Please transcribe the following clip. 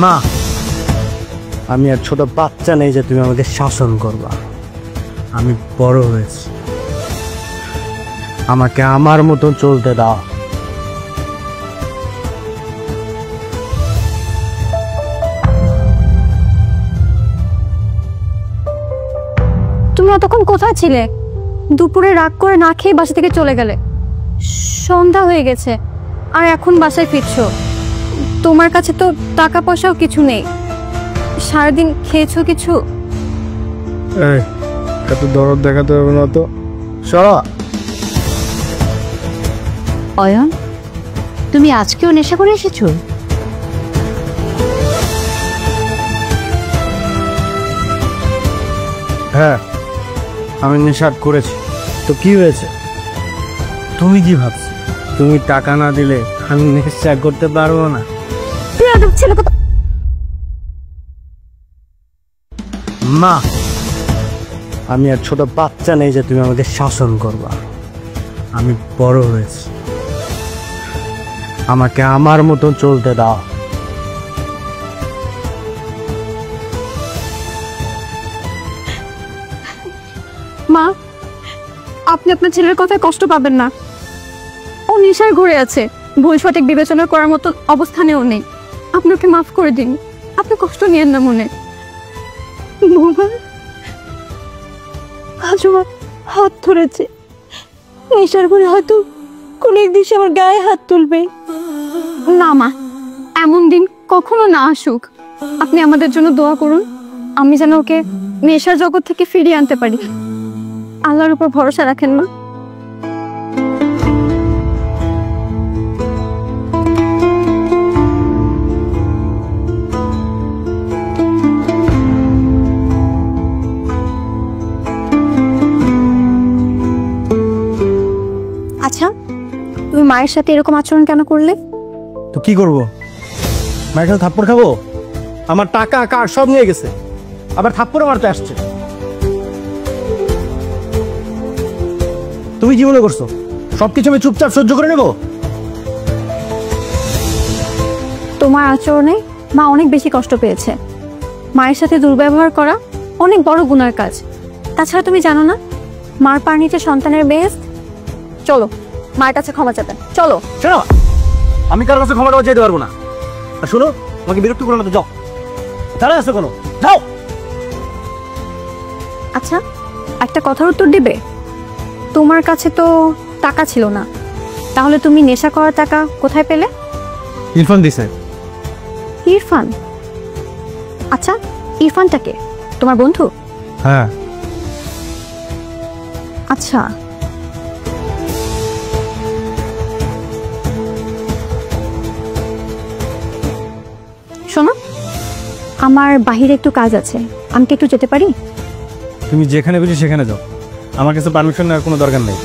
মা, আমি আর ছোট বাচ্চা নেই যে তুমি আমাকে শাসন করবা। আমি বড় হয়েছি, আমাকে আমার মতো চলতে দাও। তুমি এতক্ষণ কোথায় ছিলে? দুপুরে রাগ করে না খেয়ে বাসা থেকে চলে গেলে, সন্ধ্যা হয়ে গেছে আর এখন বাসায় ফিরছো। তোমার কাছে তো টাকা পয়সাও কিছু নেই, সারাদিন খেয়েছো কিছু? এত দরদ দেখাতে হবে না তো, সরা। অয়ন, তুমি আজকেও নেশা করে এসেছো? হ্যাঁ, আমি নেশা করেছি। তো কি হয়েছে? তুমি কি ভাবছো তুমি টাকা না দিলে আমি নেশা করতে পারবো না? মা, আমি আর ছোট বাচ্চা নেই যে তুমি আমাকে শাসন করবা। আমি বড় হয়েছি, আমাকে আমার মতো চলতে দাও। মা, আপনি আপনার ছেলের কথায় কষ্ট পাবেন না। ও নেশার ঘুরে আছে, ভুল সঠিক বিবেচনা করার মতো অবস্থানেও নেই। আপনাকে মাফ করে দিন, আপনি কষ্ট নিয়েন না মনে। আজ আমার হাত ধরেছে, নেশার ঘুরে হয়তো কোনো একদিন সে আমার গায়ে হাত তুলবে। না মা, এমন দিন কখনো না আসুক। আপনি আমাদের জন্য দোয়া করুন, আমি যেন ওকে নেশার জগৎ থেকে ফিরিয়ে আনতে পারি। আল্লাহর উপর ভরসা রাখেন মা। আচ্ছা, তুমি মায়ের সাথে এরকম আচরণ কেন করলে? তো কি করবো? মায়ের সাথে থাপ্পড় খাবো? আমার টাকা কার সব নিয়ে গেছে, আবার থাপ্পড় মারতে আসছে। তুমি কি মনে করছো সবকিছু আমি চুপচাপ সহ্য করে নেব? তোমার আচরণে মা অনেক বেশি কষ্ট পেয়েছে। মায়ের সাথে দুর্ব্যবহার করা অনেক বড় গুনার কাজ। তাছাড়া তুমি জানো না, মার পার নিচে সন্তানের বেহেশত। চলো মায়ের কাছে ক্ষমা চাইতে, চলো। শোনো, আমি কারোর কাছে ক্ষমা চাইতে পারবো না। আর শোনো, আমাকে বিরক্ত করো না তো, যাও। দাঁড়ায় আছো কেন? যাও। আচ্ছা, একটা কথার উত্তর দিবে? তোমার কাছে তো টাকা ছিল না, তাহলে তুমি নেশা করার টাকা কোথায় পেলে? ইরফান দিছে। ইরফান? আচ্ছা, ইরফানটাকে তোমার বন্ধু? হ্যাঁ। আচ্ছা, শোনো, আমার বাহিরে একটু কাজ আছে, আমি কি একটু যেতে পারি? তুমি যেখানে খুশি সেখানে যাও, আমার কাছে পারমিশন নেওয়ার কোনো দরকার নেই।